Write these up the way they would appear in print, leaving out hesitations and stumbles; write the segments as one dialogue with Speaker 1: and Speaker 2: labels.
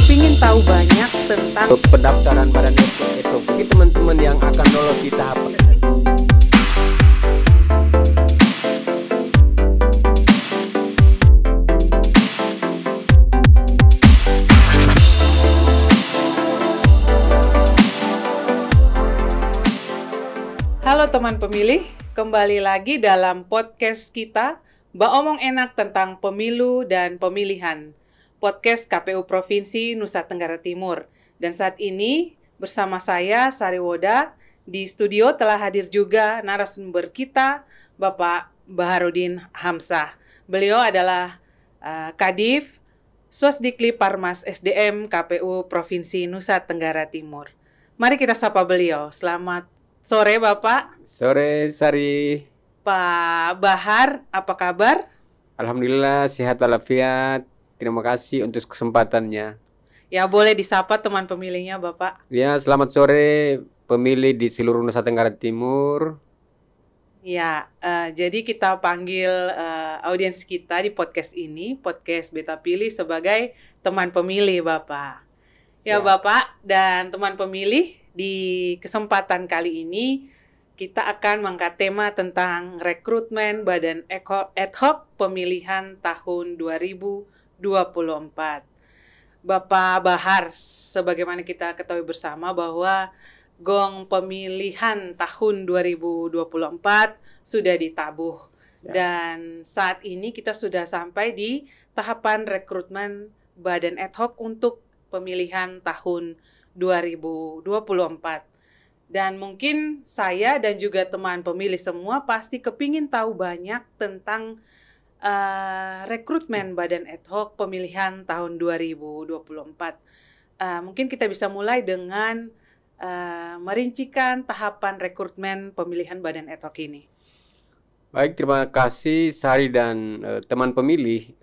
Speaker 1: kepingin tahu banyak tentang
Speaker 2: pendaftaran Badan itu bagi teman-teman yang akan lolos di tahapan.
Speaker 1: Halo teman pemilih, kembali lagi dalam podcast kita Mbak Omong Enak tentang Pemilu dan Pemilihan, podcast KPU Provinsi Nusa Tenggara Timur. Dan saat ini bersama saya Sari Woda, di studio telah hadir juga narasumber kita Bapak Baharudin Hamzah. Beliau adalah Kadif Sosdikli Parmas SDM KPU Provinsi Nusa Tenggara Timur. Mari kita sapa beliau. Selamat sore Bapak.
Speaker 2: Sore Sari.
Speaker 1: Pak Bahar, apa kabar?
Speaker 2: Alhamdulillah sehat walafiat. Terima kasih untuk kesempatannya.
Speaker 1: Ya, boleh disapa teman pemilihnya Bapak.
Speaker 2: Ya, selamat sore pemilih di seluruh Nusa Tenggara Timur.
Speaker 1: Ya, jadi kita panggil audiens kita di podcast ini, podcast Beta Pilih, sebagai teman pemilih Bapak. Ya Bapak dan teman pemilih, di kesempatan kali ini kita akan mengangkat tema tentang rekrutmen Badan Ad Hoc Pemilihan tahun 2024. Bapak Bahar, sebagaimana kita ketahui bersama bahwa gong pemilihan tahun 2024 sudah ditabuh. Dan saat ini kita sudah sampai di tahapan rekrutmen Badan Ad Hoc untuk pemilihan tahun 2024. Dan mungkin saya dan juga teman pemilih semua pasti kepingin tahu banyak tentang rekrutmen Badan Ad Hoc Pemilihan tahun 2024. Mungkin kita bisa mulai dengan merincikan tahapan rekrutmen pemilihan Badan Ad Hoc ini.
Speaker 2: Baik, terima kasih Sari dan teman pemilih.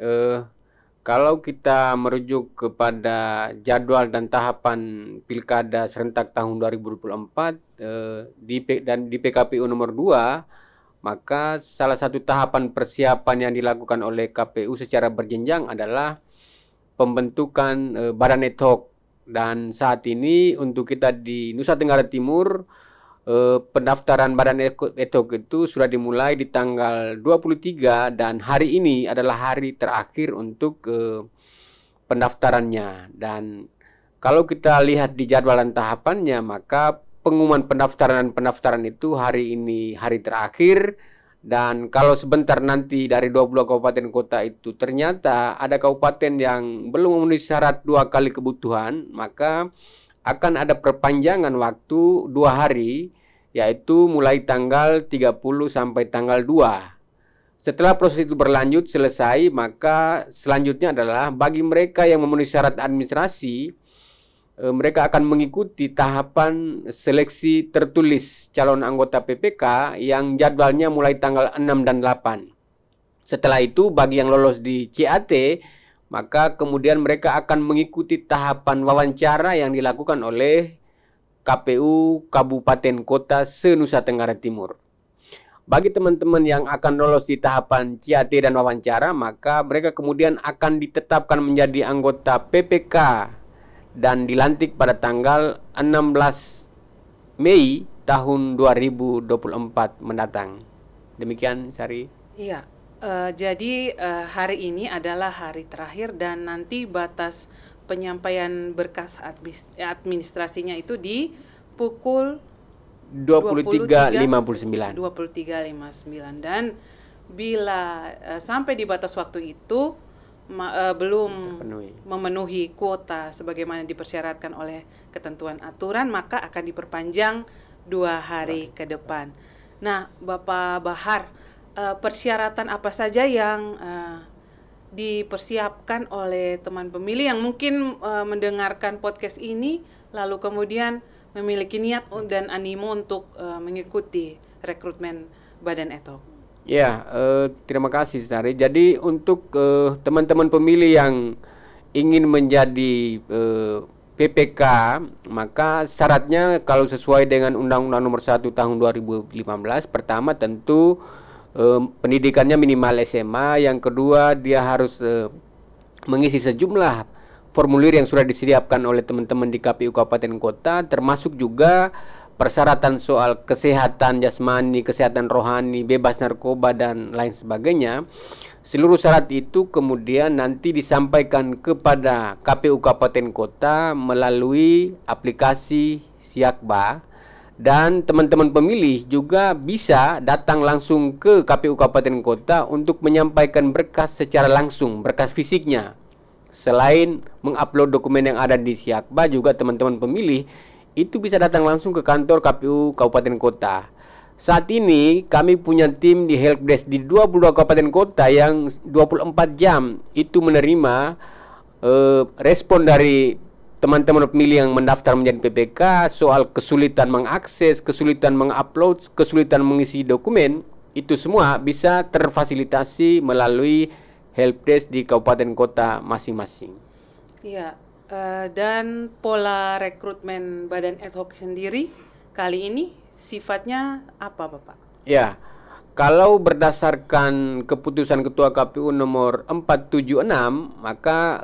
Speaker 2: Kalau kita merujuk kepada jadwal dan tahapan Pilkada serentak tahun 2024 di PKPU nomor 2, maka salah satu tahapan persiapan yang dilakukan oleh KPU secara berjenjang adalah pembentukan Badan Ad Hoc. Dan saat ini untuk kita di Nusa Tenggara Timur, pendaftaran Badan Ad Hoc itu sudah dimulai di tanggal 23 dan hari ini adalah hari terakhir untuk pendaftarannya. Dan kalau kita lihat di jadwalan tahapannya, maka pengumuman pendaftaran itu hari ini hari terakhir. Dan kalau sebentar nanti dari 22 kabupaten kota itu ternyata ada kabupaten yang belum memenuhi syarat 2 kali kebutuhan, maka akan ada perpanjangan waktu 2 hari, yaitu mulai tanggal 30 sampai tanggal 2. Setelah proses itu berlanjut selesai, maka selanjutnya adalah bagi mereka yang memenuhi syarat administrasi, mereka akan mengikuti tahapan seleksi tertulis calon anggota PPK yang jadwalnya mulai tanggal 6 dan 8. Setelah itu bagi yang lolos di CAT, maka kemudian mereka akan mengikuti tahapan wawancara yang dilakukan oleh KPU Kabupaten Kota se-Nusa Tenggara Timur. Bagi teman-teman yang akan lolos di tahapan CAT dan wawancara, maka mereka kemudian akan ditetapkan menjadi anggota PPK dan dilantik pada tanggal 16 Mei tahun 2024 mendatang. Demikian, Sari.
Speaker 1: Iya. Jadi hari ini adalah hari terakhir dan nanti batas penyampaian berkas administrasinya itu di pukul
Speaker 2: 23.59.
Speaker 1: 23.59 dan bila sampai di batas waktu itu belum memenuhi kuota sebagaimana dipersyaratkan oleh ketentuan aturan, maka akan diperpanjang 2 hari ke depan. Nah, Bapak Bahar, persyaratan apa saja yang dipersiapkan oleh teman pemilih yang mungkin mendengarkan podcast ini lalu kemudian memiliki niat dan animo untuk mengikuti rekrutmen Badan Ad Hoc?
Speaker 2: Ya, terima kasih Sari. Jadi untuk teman-teman pemilih yang ingin menjadi PPK, maka syaratnya kalau sesuai dengan Undang-Undang Nomor 1 Tahun 2015, pertama tentu pendidikannya minimal SMA, yang kedua dia harus mengisi sejumlah formulir yang sudah disediakan oleh teman-teman di KPU Kabupaten Kota, termasuk juga persyaratan soal kesehatan jasmani, kesehatan rohani, bebas narkoba, dan lain sebagainya. Seluruh syarat itu kemudian nanti disampaikan kepada KPU Kabupaten Kota melalui aplikasi Siakba, dan teman-teman pemilih juga bisa datang langsung ke KPU Kabupaten Kota untuk menyampaikan berkas secara langsung, berkas fisiknya. Selain mengupload dokumen yang ada di Siakba, juga teman-teman pemilih itu bisa datang langsung ke kantor KPU Kabupaten Kota. Saat ini kami punya tim di helpdesk di 22 kabupaten kota yang 24 jam itu menerima respon dari teman-teman pemilih yang mendaftar menjadi PPK soal kesulitan mengakses, kesulitan mengupload, kesulitan mengisi dokumen. Itu semua bisa terfasilitasi melalui helpdesk di kabupaten kota masing-masing.
Speaker 1: Iya, dan pola rekrutmen badan ad hoc sendiri kali ini sifatnya apa, Bapak?
Speaker 2: Ya, kalau berdasarkan keputusan Ketua KPU nomor 476, maka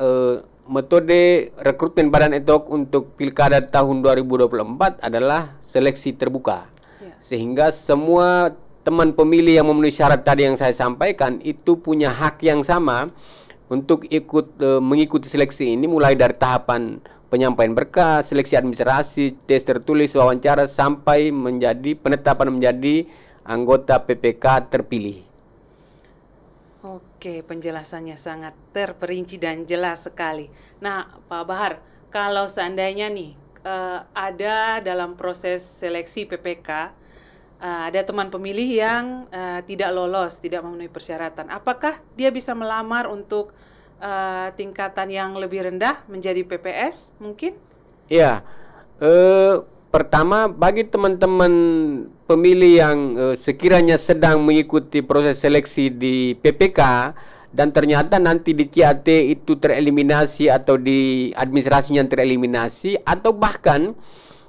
Speaker 2: metode rekrutmen badan ad hoc untuk Pilkada tahun 2024 adalah seleksi terbuka. Ya. Sehingga semua teman pemilih yang memenuhi syarat tadi yang saya sampaikan itu punya hak yang sama untuk mengikuti seleksi ini, mulai dari tahapan penyampaian berkas, seleksi administrasi, tes tertulis, wawancara, sampai menjadi penetapan menjadi anggota PPK terpilih.
Speaker 1: Oke, penjelasannya sangat terperinci dan jelas sekali. Nah, Pak Bahar, kalau seandainya nih ada dalam proses seleksi PPK ada teman pemilih yang tidak lolos, tidak memenuhi persyaratan, apakah dia bisa melamar untuk tingkatan yang lebih rendah menjadi PPS mungkin?
Speaker 2: Iya, pertama bagi teman-teman pemilih yang sekiranya sedang mengikuti proses seleksi di PPK dan ternyata nanti di CAT itu tereliminasi atau di administrasinya tereliminasi, atau bahkan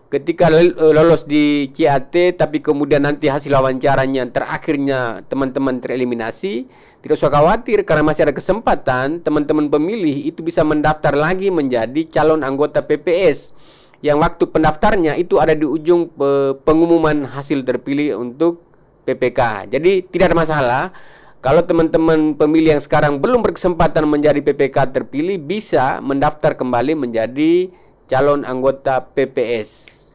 Speaker 2: ketika lolos di CAT tapi kemudian nanti hasil wawancaranya terakhirnya teman-teman tereliminasi, tidak usah khawatir karena masih ada kesempatan teman-teman pemilih itu bisa mendaftar lagi menjadi calon anggota PPS yang waktu pendaftarnya itu ada di ujung pengumuman hasil terpilih untuk PPK. Jadi tidak ada masalah kalau teman-teman pemilih yang sekarang belum berkesempatan menjadi PPK terpilih bisa mendaftar kembali menjadi calon anggota PPS.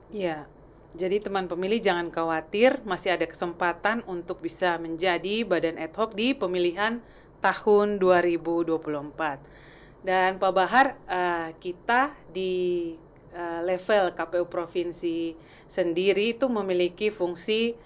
Speaker 1: Ya, jadi teman pemilih jangan khawatir, masih ada kesempatan untuk bisa menjadi badan ad hoc di pemilihan tahun 2024. Dan Pak Bahar, kita di level KPU Provinsi sendiri itu memiliki fungsi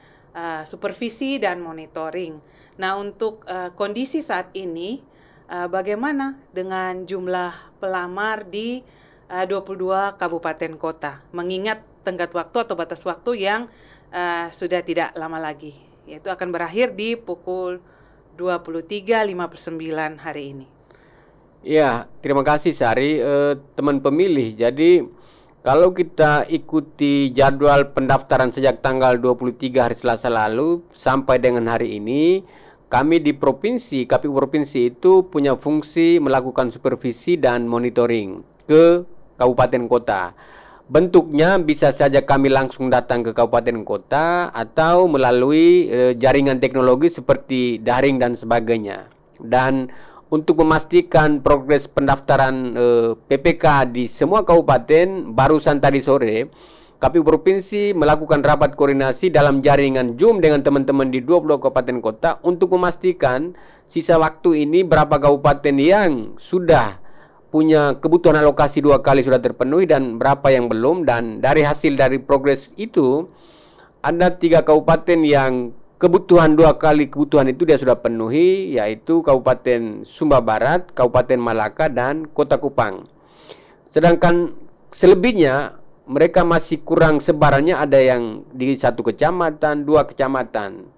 Speaker 1: supervisi dan monitoring. Nah, untuk kondisi saat ini, bagaimana dengan jumlah pelamar di 22 kabupaten kota, mengingat tenggat waktu atau batas waktu yang sudah tidak lama lagi, yaitu akan berakhir di pukul 23.59 hari ini.
Speaker 2: Ya, terima kasih Sari. Teman pemilih, jadi kalau kita ikuti jadwal pendaftaran sejak tanggal 23 hari Selasa lalu sampai dengan hari ini, kami di provinsi, KPU Provinsi itu punya fungsi melakukan supervisi dan monitoring ke kabupaten kota. Bentuknya bisa saja kami langsung datang ke kabupaten kota atau melalui jaringan teknologi seperti daring dan sebagainya. Dan untuk memastikan progres pendaftaran PPK di semua kabupaten, barusan tadi sore KPU Provinsi melakukan rapat koordinasi dalam jaringan Zoom dengan teman-teman di 22 kabupaten kota untuk memastikan sisa waktu ini berapa kabupaten yang sudah punya kebutuhan alokasi 2 kali sudah terpenuhi dan berapa yang belum. Dan dari hasil dari progres itu ada 3 kabupaten yang kebutuhan 2 kali kebutuhan itu dia sudah penuhi, yaitu Kabupaten Sumba Barat, Kabupaten Malaka, dan Kota Kupang. Sedangkan selebihnya mereka masih kurang sebarannya, ada yang di 1 kecamatan, 2 kecamatan.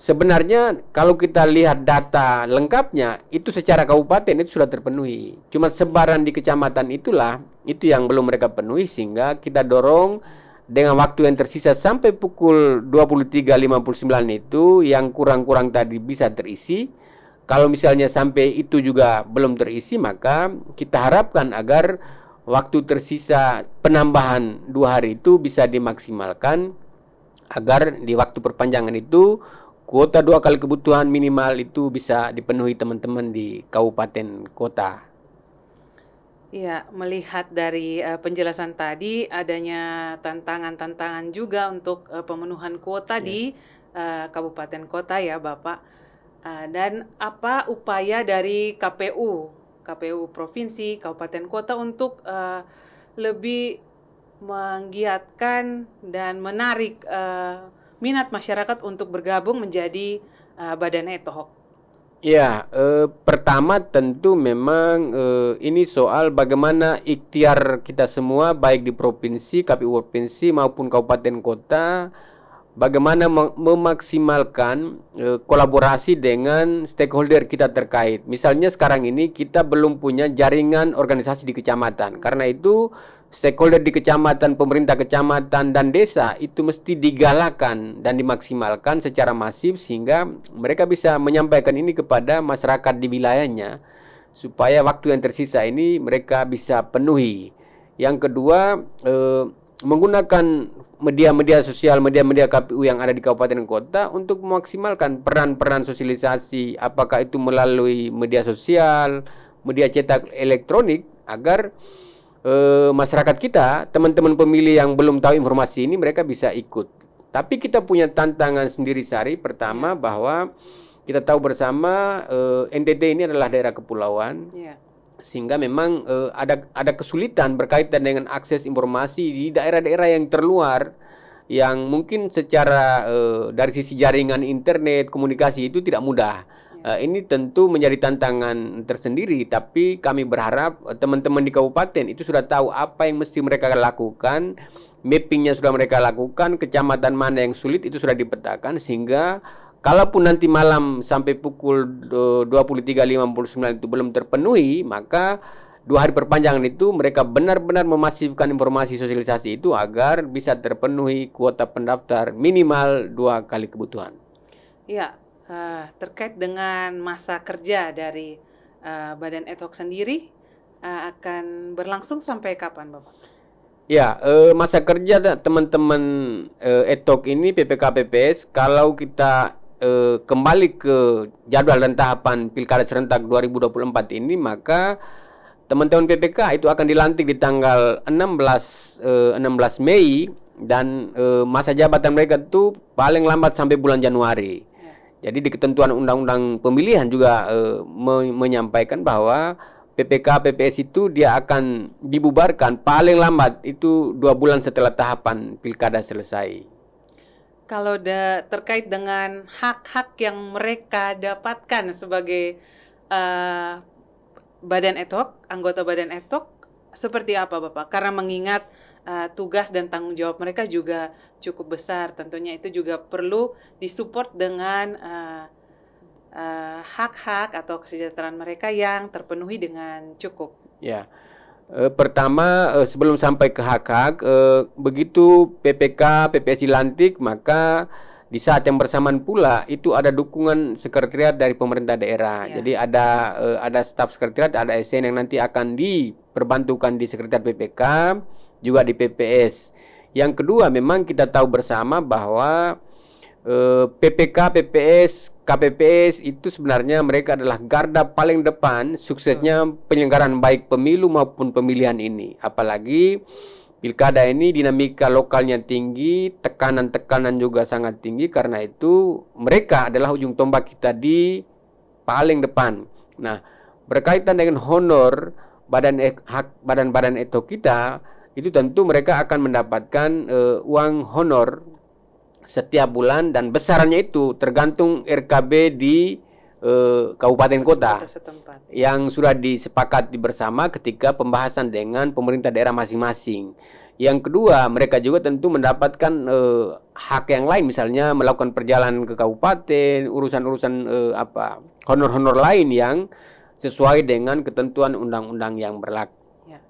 Speaker 2: Sebenarnya kalau kita lihat data lengkapnya itu secara kabupaten itu sudah terpenuhi. Cuma sebaran di kecamatan itulah itu yang belum mereka penuhi, sehingga kita dorong dengan waktu yang tersisa sampai pukul 23.59 itu yang kurang-kurang tadi bisa terisi. kalau misalnya sampai itu juga belum terisi, maka kita harapkan agar waktu tersisa penambahan 2 hari itu bisa dimaksimalkan agar di waktu perpanjangan itu kuota 2 kali kebutuhan minimal itu bisa dipenuhi teman-teman di kabupaten kota.
Speaker 1: Ya, melihat dari penjelasan tadi adanya tantangan-tantangan juga untuk pemenuhan kuota di kabupaten kota ya, Bapak. Dan apa upaya dari KPU provinsi, kabupaten kota untuk lebih menggiatkan dan menarik minat masyarakat untuk bergabung menjadi Badan ad hoc?
Speaker 2: Ya, pertama tentu memang ini soal bagaimana ikhtiar kita semua baik di provinsi, KPU provinsi maupun kabupaten kota, bagaimana memaksimalkan kolaborasi dengan stakeholder kita terkait. Misalnya sekarang ini kita belum punya jaringan organisasi di kecamatan. Karena itu stakeholder di kecamatan, pemerintah kecamatan dan desa itu mesti digalakan dan dimaksimalkan secara masif sehingga mereka bisa menyampaikan ini kepada masyarakat di wilayahnya supaya waktu yang tersisa ini mereka bisa penuhi. Yang kedua, menggunakan media-media sosial, media-media KPU yang ada di kabupaten kota untuk memaksimalkan peran-peran sosialisasi, apakah itu melalui media sosial, media cetak elektronik, agar masyarakat kita, teman-teman pemilih yang belum tahu informasi ini, mereka bisa ikut. Tapi kita punya tantangan sendiri, Sari. Pertama, bahwa kita tahu bersama NTT ini adalah daerah kepulauan. Sehingga memang ada kesulitan berkaitan dengan akses informasi di daerah-daerah yang terluar, yang mungkin secara dari sisi jaringan internet, komunikasi itu tidak mudah. Ini tentu menjadi tantangan tersendiri, tapi kami berharap teman-teman di kabupaten itu sudah tahu apa yang mesti mereka lakukan, mappingnya sudah mereka lakukan, kecamatan mana yang sulit itu sudah dipetakan, sehingga kalaupun nanti malam sampai pukul 23.59 itu belum terpenuhi, maka 2 hari perpanjangan itu mereka benar-benar memasifkan informasi sosialisasi itu agar bisa terpenuhi kuota pendaftar minimal 2 kali kebutuhan.
Speaker 1: Ya, terkait dengan masa kerja dari Badan ad hoc sendiri akan berlangsung sampai kapan, Bapak?
Speaker 2: Ya, masa kerja teman-teman ad hoc ini PPK PPS, kalau kita kembali ke jadwal dan tahapan Pilkada Serentak 2024 ini, maka teman-teman PPK itu akan dilantik di tanggal 16 Mei dan masa jabatan mereka itu paling lambat sampai bulan Januari. Jadi di ketentuan undang-undang pemilihan juga menyampaikan bahwa PPK PPS itu dia akan dibubarkan paling lambat itu 2 bulan setelah tahapan pilkada selesai.
Speaker 1: Kalau terkait dengan hak-hak yang mereka dapatkan sebagai Badan ad hoc, anggota Badan ad hoc, seperti apa, Bapak? Karena mengingat tugas dan tanggung jawab mereka juga cukup besar, tentunya itu juga perlu disupport dengan hak-hak atau kesejahteraan mereka yang terpenuhi dengan cukup.
Speaker 2: Ya, pertama sebelum sampai ke hak-hak, begitu PPK PPS dilantik, maka di saat yang bersamaan pula itu ada dukungan sekretariat dari pemerintah daerah. Jadi ada staf sekretariat, ada ASN yang nanti akan diperbantukan di sekretariat PPK, juga di PPS. Yang kedua, memang kita tahu bersama bahwa PPK, PPS, KPPS itu sebenarnya mereka adalah garda paling depan suksesnya penyelenggaraan baik pemilu maupun pemilihan ini. Apalagi pilkada ini dinamika lokalnya tinggi, tekanan-tekanan juga sangat tinggi, karena itu mereka adalah ujung tombak kita di paling depan. Nah, berkaitan dengan honor badan-badan ad hoc kita, itu tentu mereka akan mendapatkan uang honor setiap bulan, dan besarannya itu tergantung RKB di kabupaten kota yang sudah disepakati bersama ketika pembahasan dengan pemerintah daerah masing-masing. Yang kedua, mereka juga tentu mendapatkan hak yang lain, misalnya melakukan perjalanan ke kabupaten, urusan-urusan honor-honor lain yang sesuai dengan ketentuan undang-undang yang berlaku.
Speaker 1: Ya.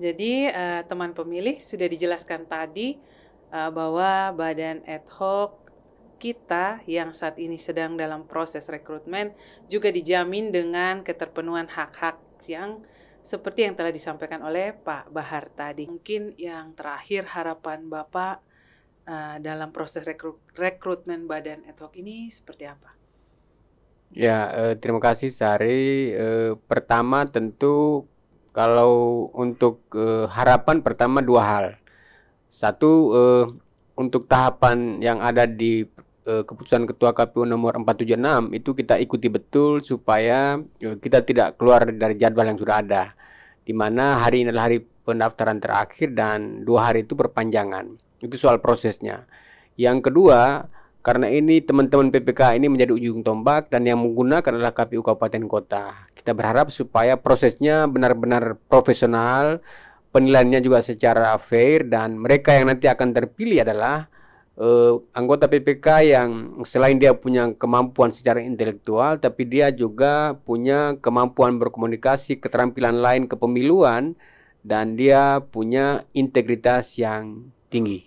Speaker 1: Jadi teman pemilih sudah dijelaskan tadi bahwa Badan ad hoc kita yang saat ini sedang dalam proses rekrutmen juga dijamin dengan keterpenuhan hak-hak yang seperti yang telah disampaikan oleh Pak Bahar tadi. Mungkin yang terakhir, harapan Bapak dalam proses rekrutmen badan ad hoc ini seperti apa?
Speaker 2: Ya, terima kasih Sari. Pertama tentu kalau untuk harapan pertama dua hal. Satu, untuk tahapan yang ada di keputusan Ketua KPU nomor 476 itu kita ikuti betul supaya kita tidak keluar dari jadwal yang sudah ada. Di mana hari ini adalah hari pendaftaran terakhir dan 2 hari itu perpanjangan. Itu soal prosesnya. Yang kedua, karena ini teman-teman PPK ini menjadi ujung tombak dan yang menggunakan adalah KPU Kabupaten Kota. Kita berharap supaya prosesnya benar-benar profesional, penilaiannya juga secara fair, dan mereka yang nanti akan terpilih adalah anggota PPK yang selain dia punya kemampuan secara intelektual, tapi dia juga punya kemampuan berkomunikasi, keterampilan lain kepemiluan, dan dia punya integritas yang tinggi.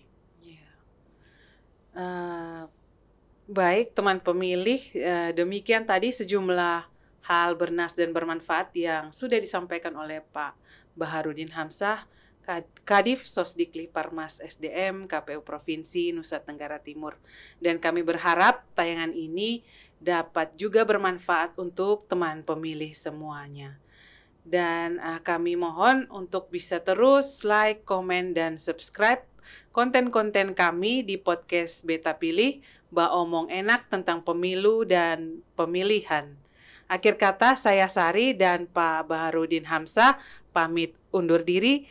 Speaker 1: Baik teman pemilih, demikian tadi sejumlah hal bernas dan bermanfaat yang sudah disampaikan oleh Pak Baharudin Hamzah, Kadif Sosdikli Parmas SDM KPU Provinsi Nusa Tenggara Timur. Dan kami berharap tayangan ini dapat juga bermanfaat untuk teman pemilih semuanya. Dan kami mohon untuk bisa terus like, komen, dan subscribe konten-konten kami di podcast Beta Pilih, Omong Enak tentang pemilu dan pemilihan. Akhir kata, saya Sari dan Pak Baharudin Hamzah pamit undur diri.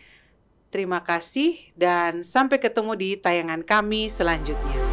Speaker 1: Terima kasih dan sampai ketemu di tayangan kami selanjutnya.